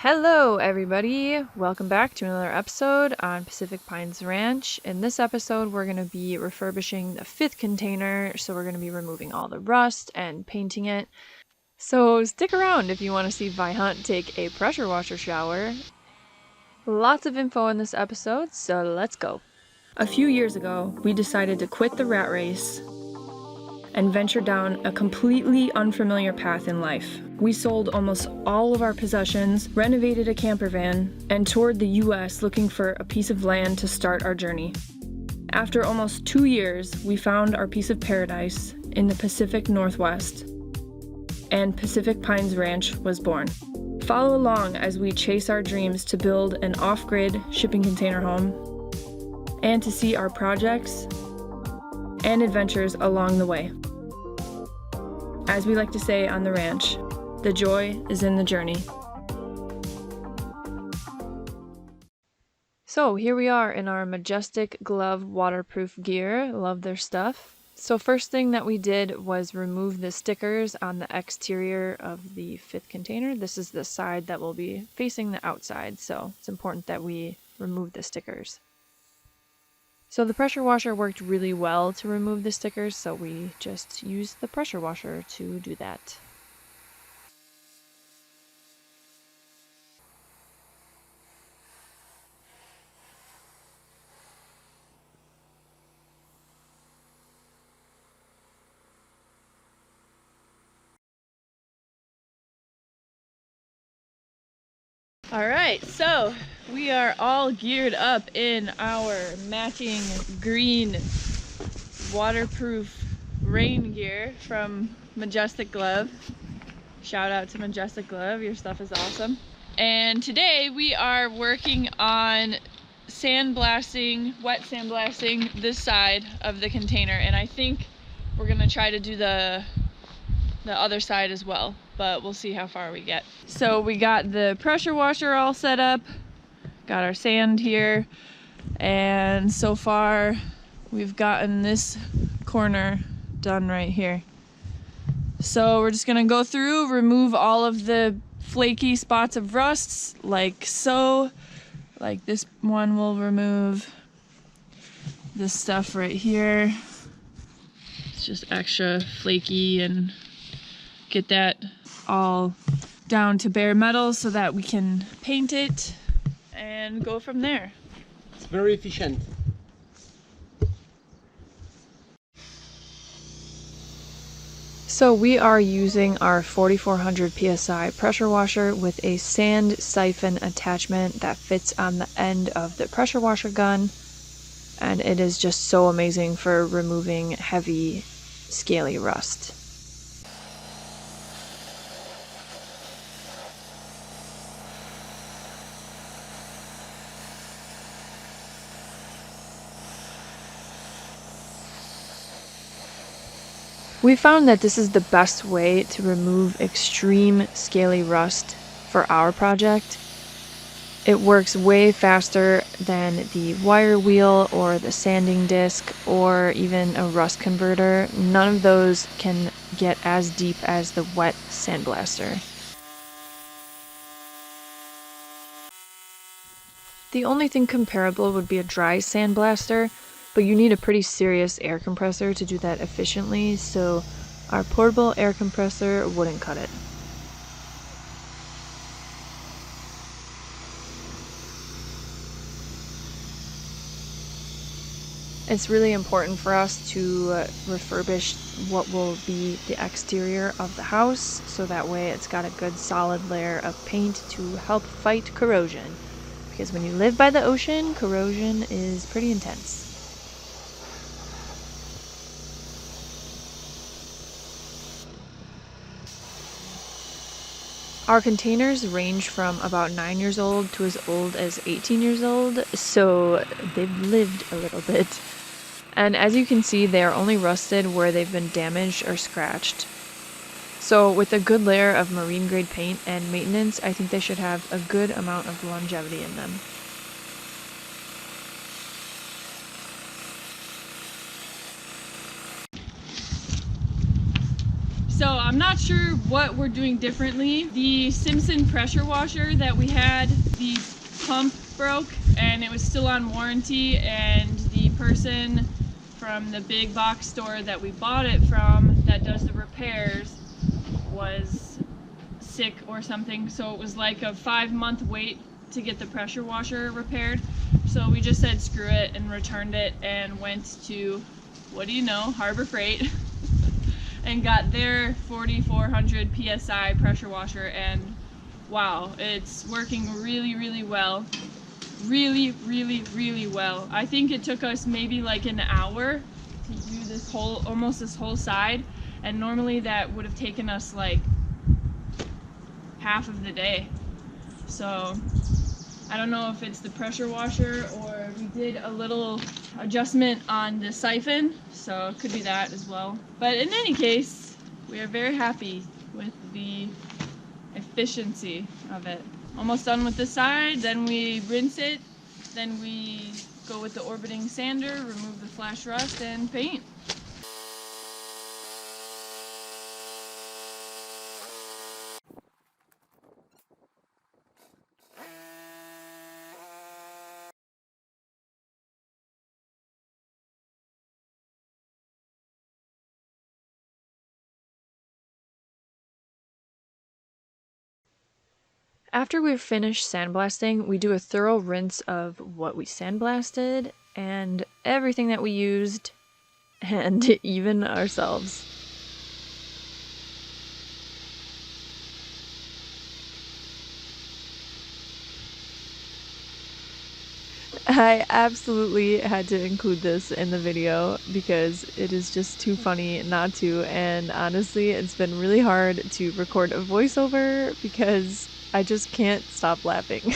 Hello everybody! Welcome back to another episode on Pacific Pines Ranch. In this episode we're going to be refurbishing the 5th container, so we're going to be removing all the rust and painting it. So stick around if you want to see Vi Hunt take a pressure washer shower. Lots of info in this episode, so let's go! A few years ago, we decided to quit the rat race and venture down a completely unfamiliar path in life. We sold almost all of our possessions, renovated a camper van, and toured the US looking for a piece of land to start our journey. After almost 2 years, we found our piece of paradise in the Pacific Northwest, and Pacific Pines Ranch was born. Follow along as we chase our dreams to build an off-grid shipping container home, and to see our projects and adventures along the way. As we like to say on the ranch, the joy is in the journey. So here we are in our Majestic Glove waterproof gear. Love their stuff. So first thing that we did was remove the stickers on the exterior of the 5th container. This is the side that will be facing the outside, so it's important that we remove the stickers. So the pressure washer worked really well to remove the stickers, so we just used the pressure washer to do that. Alright, so we are all geared up in our matching green waterproof rain gear from Majestic Glove. Shout out to Majestic Glove, your stuff is awesome. And today we are working on wet sandblasting this side of the container, and I think we're gonna try to do the other side as well, but we'll see how far we get. So we got the pressure washer all set up, got our sand here, and so far we've gotten this corner done right here. So we're just gonna go through, remove all of the flaky spots of rusts like so. Like this one will remove this stuff right here. It's just extra flaky, and get that all down to bare metal so that we can paint it and go from there. It's very efficient. So we are using our 4400 psi pressure washer with a sand siphon attachment that fits on the end of the pressure washer gun, and it is just so amazing for removing heavy, scaly rust. We found that this is the best way to remove extreme scaly rust for our project. It works way faster than the wire wheel or the sanding disc or even a rust converter. None of those can get as deep as the wet sandblaster. The only thing comparable would be a dry sandblaster, but you need a pretty serious air compressor to do that efficiently, so our portable air compressor wouldn't cut it. It's really important for us to refurbish what will be the exterior of the house, so that way it's got a good solid layer of paint to help fight corrosion. Because when you live by the ocean, corrosion is pretty intense. Our containers range from about 9 years old to as old as 18 years old, so they've lived a little bit. And as you can see, they are only rusted where they've been damaged or scratched. So with a good layer of marine grade paint and maintenance, I think they should have a good amount of longevity in them. So I'm not sure what we're doing differently. The Simpson pressure washer that we had, the pump broke and it was still on warranty, and the person from the big box store that we bought it from that does the repairs was sick or something, so it was like a 5-month wait to get the pressure washer repaired. So we just said screw it and returned it and went to, what do you know, Harbor Freight and got their 4400 psi pressure washer, and wow, it's working really well. Really well. I think it took us maybe like an hour to do this whole, almost this whole side, and normally that would have taken us like half of the day. So I don't know if it's the pressure washer or we did a little adjustment on the siphon, so it could be that as well. But in any case, we are very happy with the efficiency of it. Almost done with this side, then we rinse it, then we go with the orbiting sander, remove the flash rust, and paint. After we've finished sandblasting, we do a thorough rinse of what we sandblasted and everything that we used, and even ourselves. I absolutely had to include this in the video because it is just too funny not to, and honestly, it's been really hard to record a voiceover because I just can't stop laughing.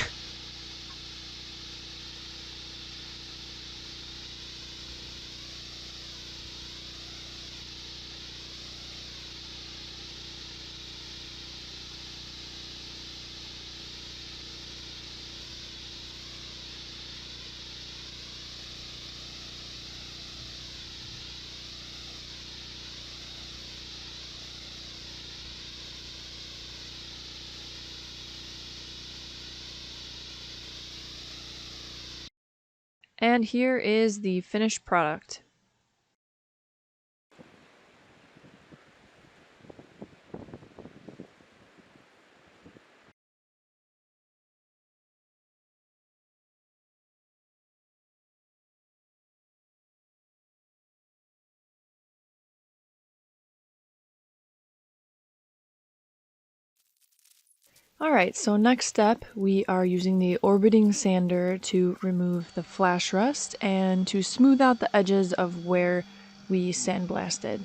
And here is the finished product. Alright, so next step, we are using the orbiting sander to remove the flash rust and to smooth out the edges of where we sandblasted.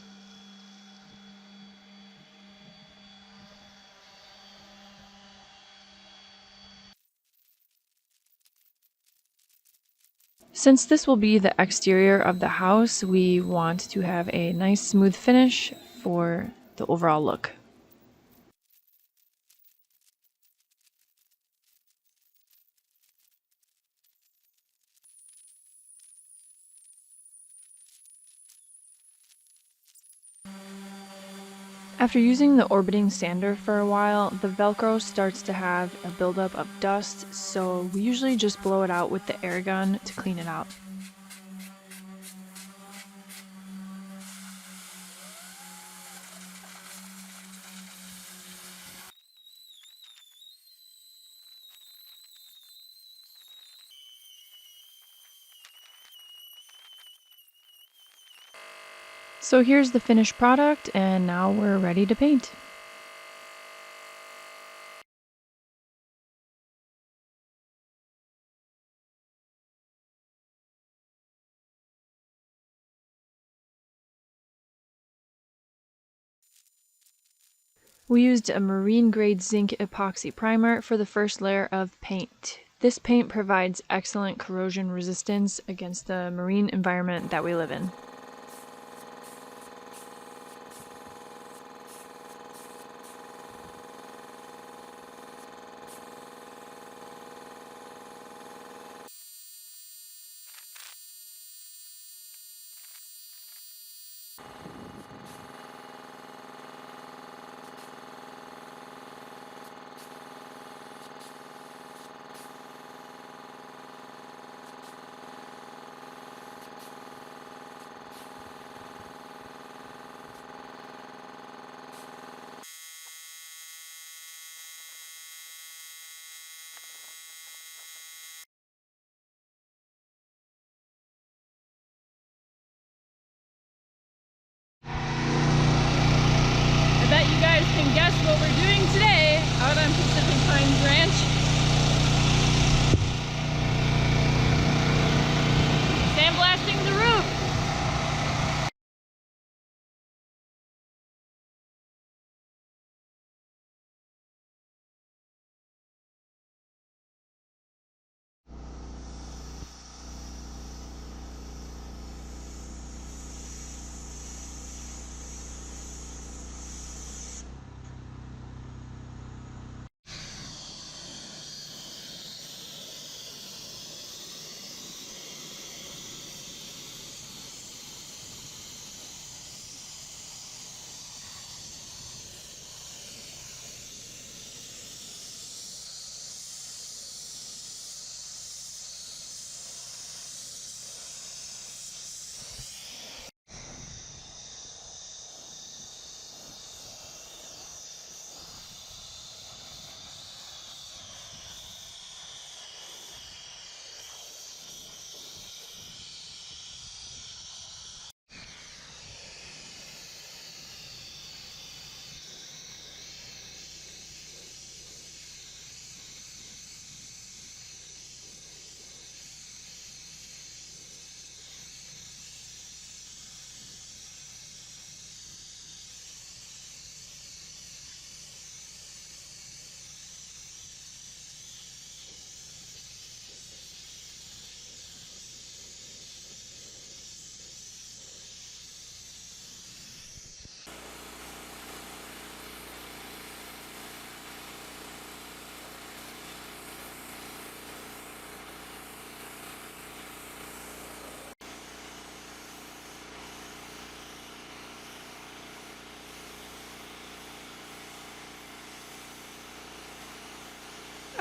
Since this will be the exterior of the house, we want to have a nice smooth finish for the overall look. After using the orbiting sander for a while, the Velcro starts to have a buildup of dust, so we usually just blow it out with the air gun to clean it out. So here's the finished product, and now we're ready to paint. We used a marine grade zinc epoxy primer for the first layer of paint. This paint provides excellent corrosion resistance against the marine environment that we live in. Ranch. Sandblasting the roof.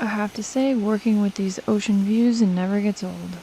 I have to say, working with these ocean views never gets old.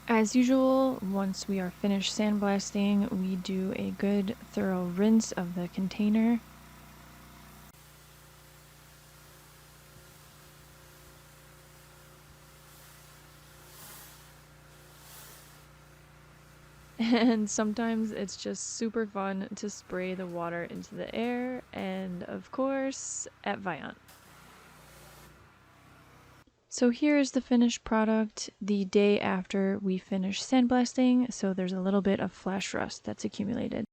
As usual, once we are finished sandblasting, we do a good thorough rinse of the container. And sometimes it's just super fun to spray the water into the air, and of course, at Viant. So here is the finished product the day after we finish sandblasting, so there's a little bit of flash rust that's accumulated.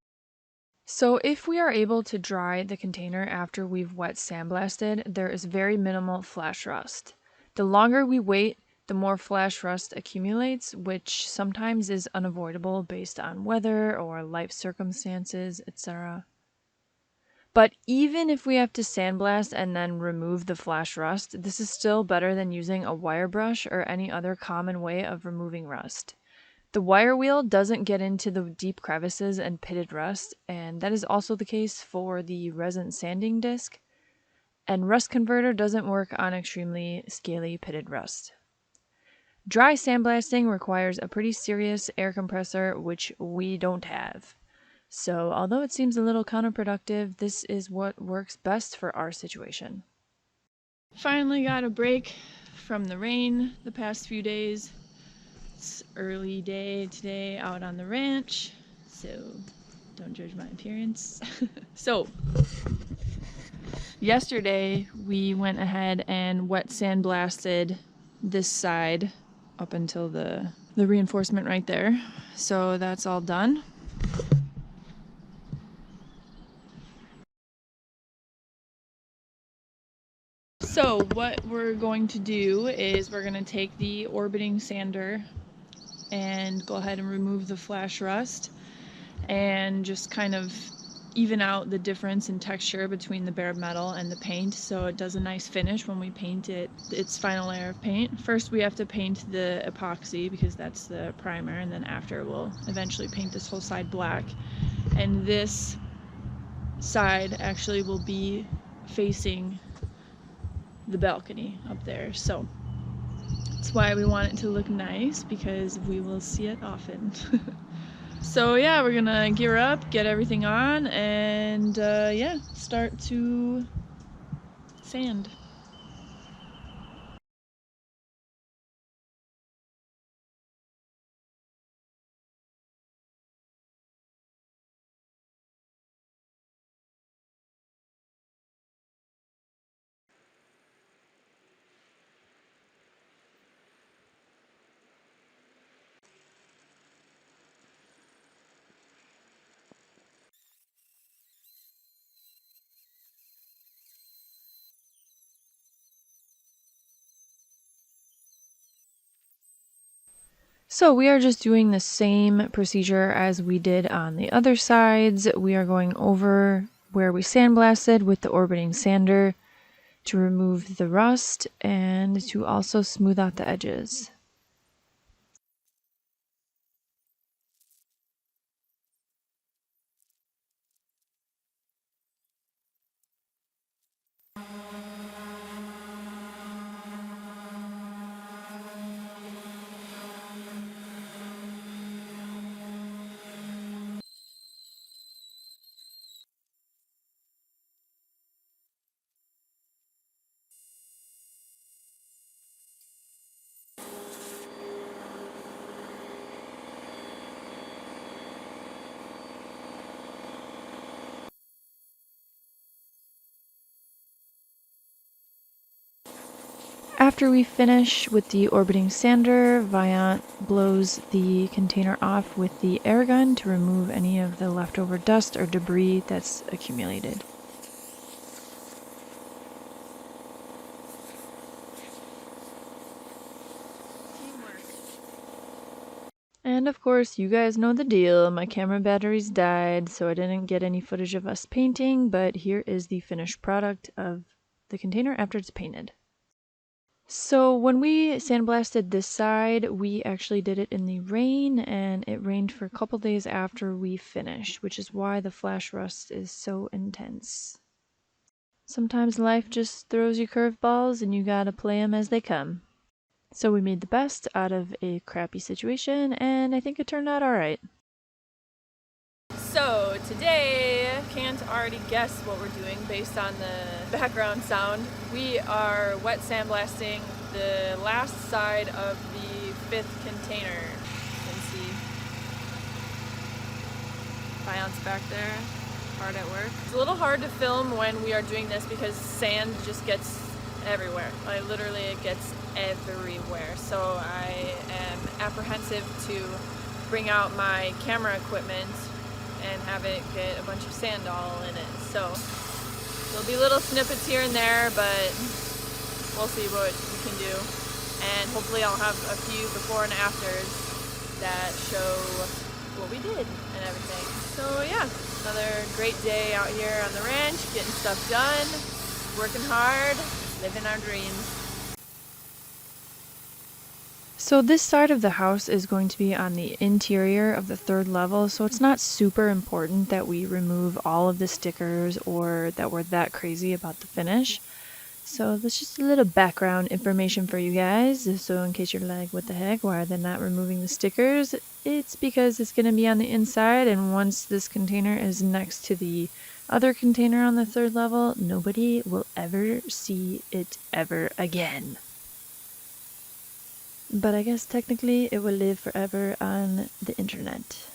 So if we are able to dry the container after we've wet sandblasted, there is very minimal flash rust. The longer we wait, the more flash rust accumulates, which sometimes is unavoidable based on weather or life circumstances, etc. But even if we have to sandblast and then remove the flash rust, this is still better than using a wire brush or any other common way of removing rust. The wire wheel doesn't get into the deep crevices and pitted rust, and that is also the case for the resin sanding disc. And rust converter doesn't work on extremely scaly pitted rust. Dry sandblasting requires a pretty serious air compressor, which we don't have. So although it seems a little counterproductive, this is what works best for our situation. Finally got a break from the rain the past few days. It's early day today out on the ranch, so don't judge my appearance. So yesterday we went ahead and wet sandblasted this side up until the reinforcement right there. So that's all done. So what we're going to do is we're going to take the orbiting sander and go ahead and remove the flash rust and just kind of even out the difference in texture between the bare metal and the paint, so it does a nice finish when we paint it its final layer of paint. First we have to paint the epoxy because that's the primer, and then after we'll eventually paint this whole side black. And this side actually will be facing the balcony up there, so that's why we want it to look nice, because we will see it often. So yeah, we're gonna gear up, get everything on, and yeah, start to sand. So we are just doing the same procedure as we did on the other sides. We are going over where we sandblasted with the orbiting sander to remove the rust and to also smooth out the edges. After we finish with the orbiting sander, Viant blows the container off with the air gun to remove any of the leftover dust or debris that's accumulated. And of course, you guys know the deal. My camera batteries died, so I didn't get any footage of us painting, but here is the finished product of the container after it's painted. So when we sandblasted this side, we actually did it in the rain, and it rained for a couple days after we finished, which is why the flash rust is so intense. Sometimes life just throws you curveballs and you gotta play them as they come. So we made the best out of a crappy situation, and I think it turned out alright. So today, can't already guess what we're doing based on the background sound. We are wet sandblasting the last side of the 5th container. You can see Viant's back there, hard at work. It's a little hard to film when we are doing this because sand just gets everywhere. Like literally it gets everywhere. So I am apprehensive to bring out my camera equipment and have it get a bunch of sand all in it. So there'll be little snippets here and there, but we'll see what we can do. And hopefully I'll have a few before and afters that show what we did and everything. So yeah. Another great day out here on the ranch, getting stuff done, working hard, living our dreams. So this side of the house is going to be on the interior of the 3rd level, so it's not super important that we remove all of the stickers or that we're that crazy about the finish. So that's just a little background information for you guys. So in case you're like, what the heck, why are they not removing the stickers? It's because it's going to be on the inside, and once this container is next to the other container on the 3rd level, nobody will ever see it ever again. But I guess technically it will live forever on the internet.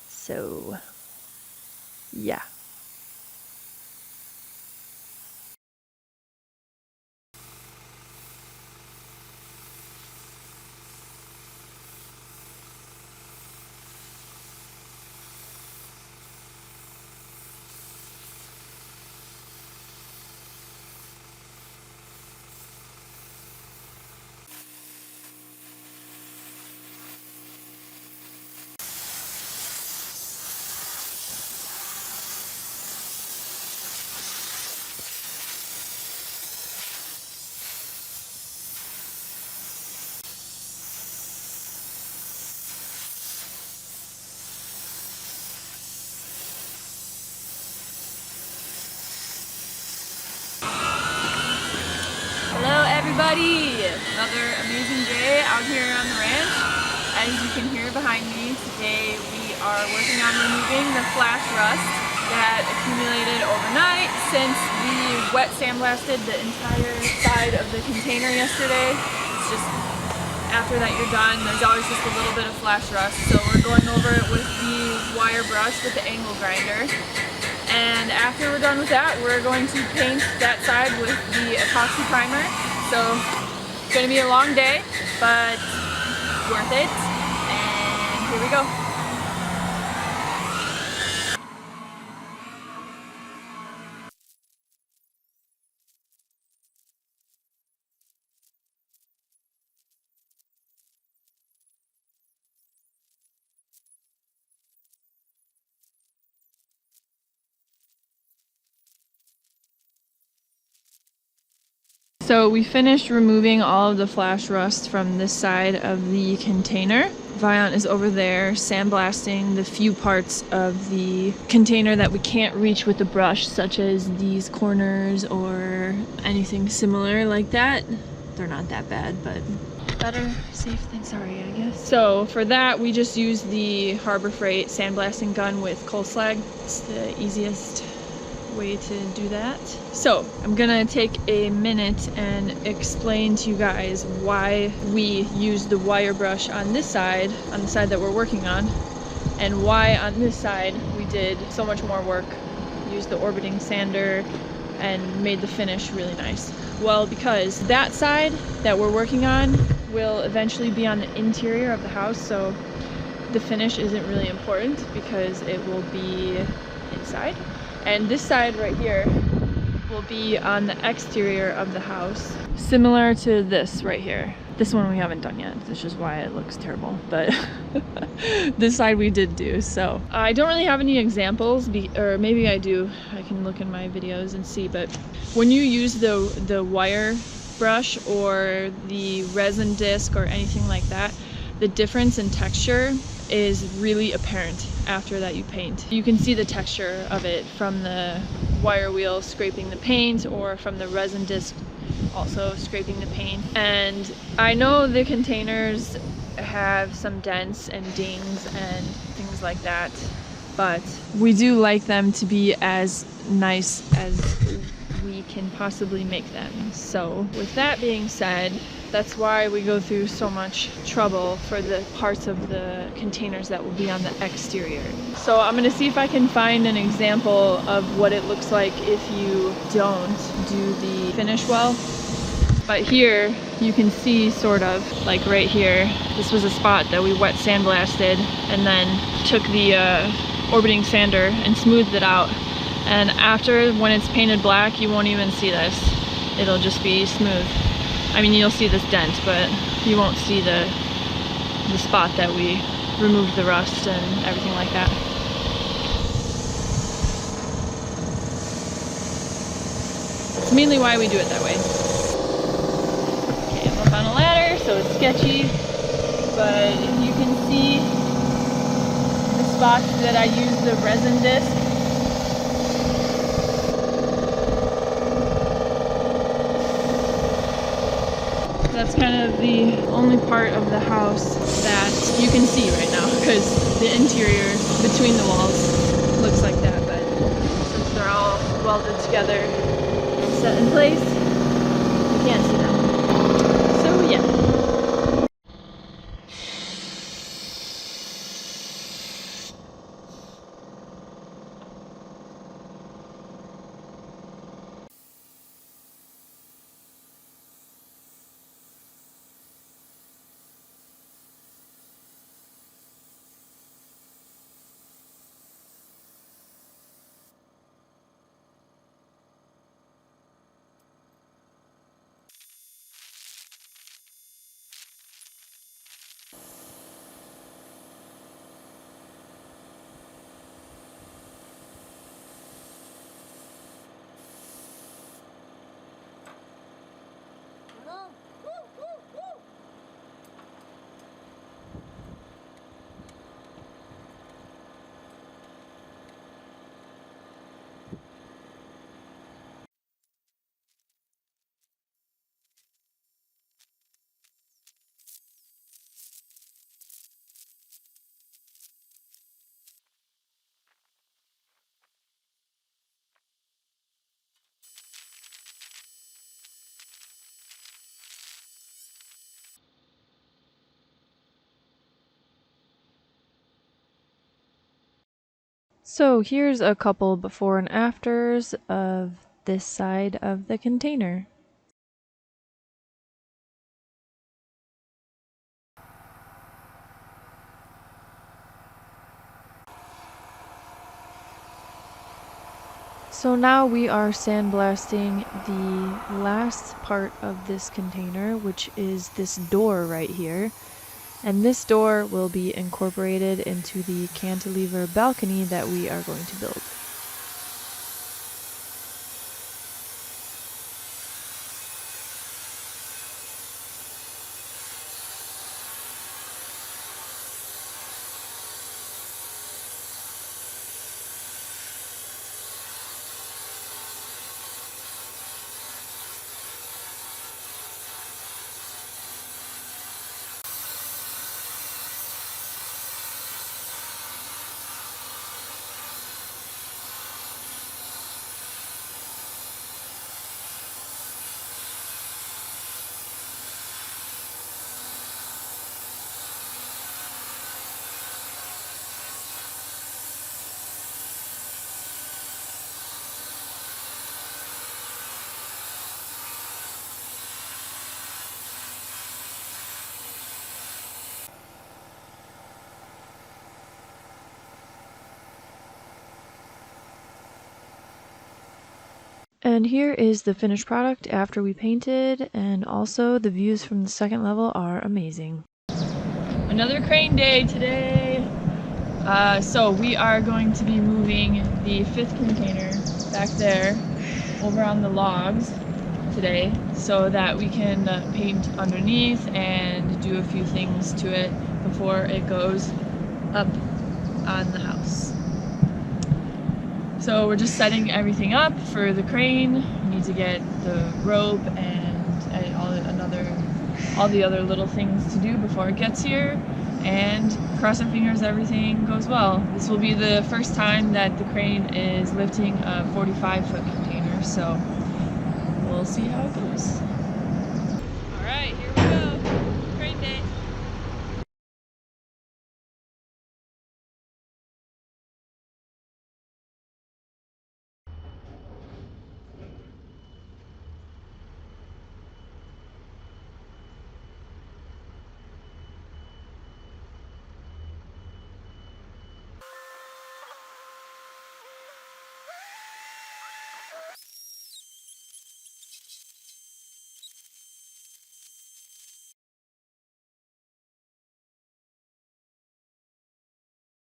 So, yeah. Hello everybody! Another amazing day out here on the ranch. As you can hear behind me, today we are working on removing the flash rust that accumulated overnight since we wet sandblasted the entire side of the container yesterday. It's just, after that you're done, there's always just a little bit of flash rust. So we're going over it with the wire brush with the angle grinder. And after we're done with that, we're going to paint that side with the epoxy primer. So it's going to be a long day, but worth it. And here we go. So we finished removing all of the flash rust from this side of the container. Viant is over there sandblasting the few parts of the container that we can't reach with the brush, such as these corners or anything similar like that. They're not that bad, but better safe than sorry, I guess. So for that, we just use the Harbor Freight sandblasting gun with coal slag. It's the easiest way to do that. So I'm gonna take a minute and explain to you guys why we use the wire brush on this side, on the side that we're working on, and why on this side we did so much more work, used the orbiting sander and made the finish really nice. Well, because that side that we're working on will eventually be on the interior of the house, so the finish isn't really important because it will be inside. And this side right here will be on the exterior of the house, similar to this right here. This one we haven't done yet, which is why it looks terrible, but this side we did do. So I don't really have any examples, or maybe I do. I can look in my videos and see, but when you use the wire brush or the resin disc or anything like that, the difference in texture is really apparent after that you paint. You can see the texture of it from the wire wheel scraping the paint or from the resin disc also scraping the paint. And I know the containers have some dents and dings and things like that, but we do like them to be as nice as we can possibly make them. So with that being said, that's why we go through so much trouble for the parts of the containers that will be on the exterior. So I'm gonna see if I can find an example of what it looks like if you don't do the finish well. But here you can see sort of like right here, this was a spot that we wet sandblasted and then took the orbiting sander and smoothed it out. And after, when it's painted black, you won't even see this. It'll just be smooth. I mean, you'll see this dent, but you won't see the spot that we removed the rust and everything like that. mainly why we do it that way. Okay, I'm up on a ladder, so it's sketchy, but if you can see the spots that I use the resin disc, that's kind of the only part of the house that you can see right now, because the interior between the walls looks like that, but since they're all welded together and set in place, you can't see them. So yeah. So here's a couple before and afters of this side of the container. So now we are sandblasting the last part of this container, which is this door right here. And this door will be incorporated into the cantilever balcony that we are going to build. And here is the finished product after we painted, and also the views from the second level are amazing. Another crane day today. So we are going to be moving the 5th container back there over on the logs today so that we can paint underneath and do a few things to it before it goes up on the house. So we're just setting everything up for the crane. We need to get the rope and all the other little things to do before it gets here, and cross our fingers everything goes well. This will be the first time that the crane is lifting a 45-foot container, so we'll see how it goes. Alright, here we go. Crane day.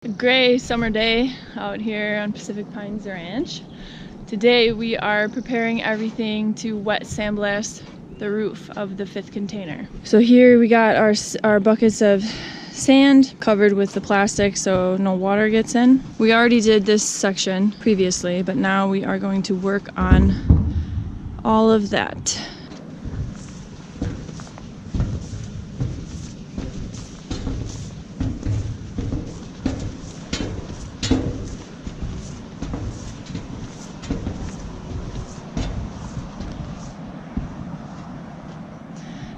A gray summer day out here on Pacific Pines Ranch. Today we are preparing everything to wet sandblast the roof of the 5th container. So here we got our buckets of sand covered with the plastic so no water gets in. We already did this section previously, but now we are going to work on all of that.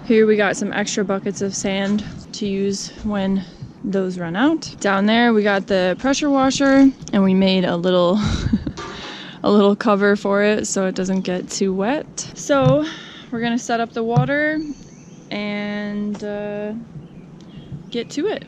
Here we got some extra buckets of sand to use when those run out. Down there we got the pressure washer and we made a little a little cover for it so it doesn't get too wet. So we're gonna set up the water and get to it.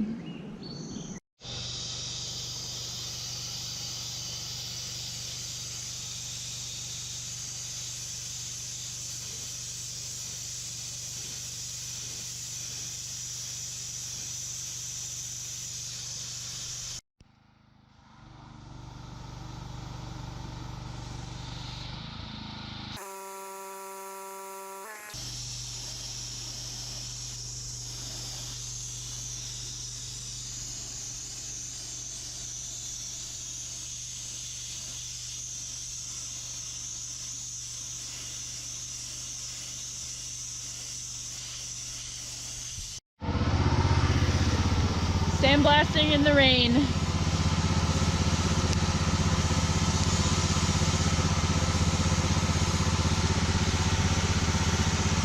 Sandblasting in the rain.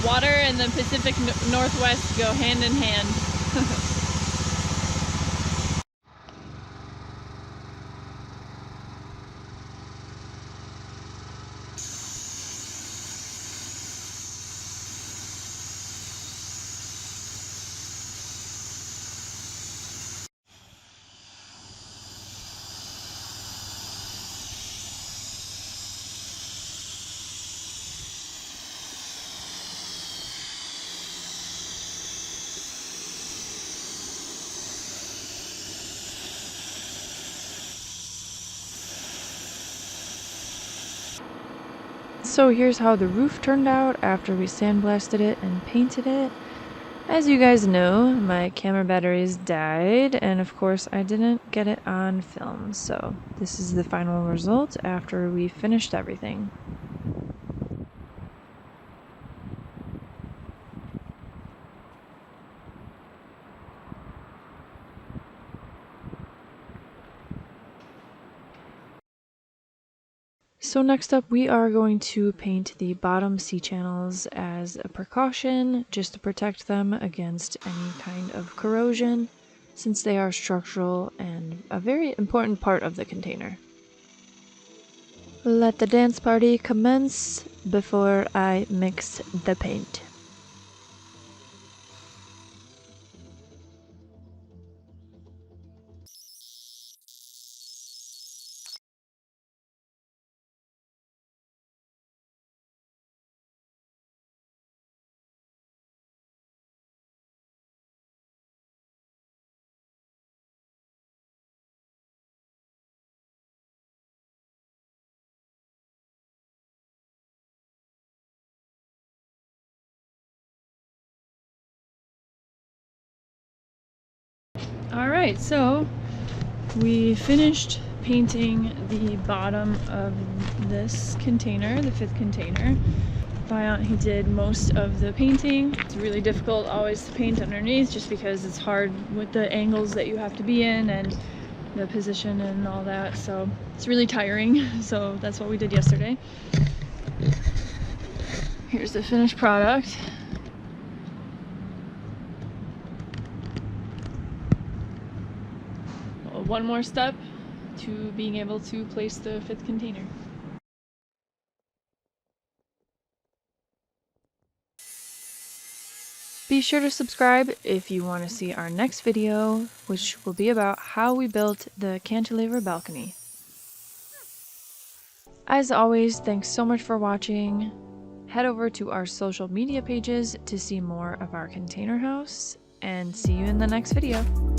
Water and the Pacific Northwest go hand in hand. So here's how the roof turned out after we sandblasted it and painted it. As you guys know, my camera batteries died, and of course I didn't get it on film, so this is the final result after we finished everything. So next up we are going to paint the bottom sea channels as a precaution, just to protect them against any kind of corrosion, since they are structural and a very important part of the container. Let the dance party commence before I mix the paint. Alright, so we finished painting the bottom of this container, the 5th container. My aunt, he did most of the painting. It's really difficult always to paint underneath just because it's hard with the angles that you have to be in and the position and all that, so it's really tiring. So that's what we did yesterday. Here's the finished product. One more step to being able to place the 5th container. Be sure to subscribe if you want to see our next video, which will be about how we built the cantilever balcony. As always, thanks so much for watching. Head over to our social media pages to see more of our container house, and see you in the next video.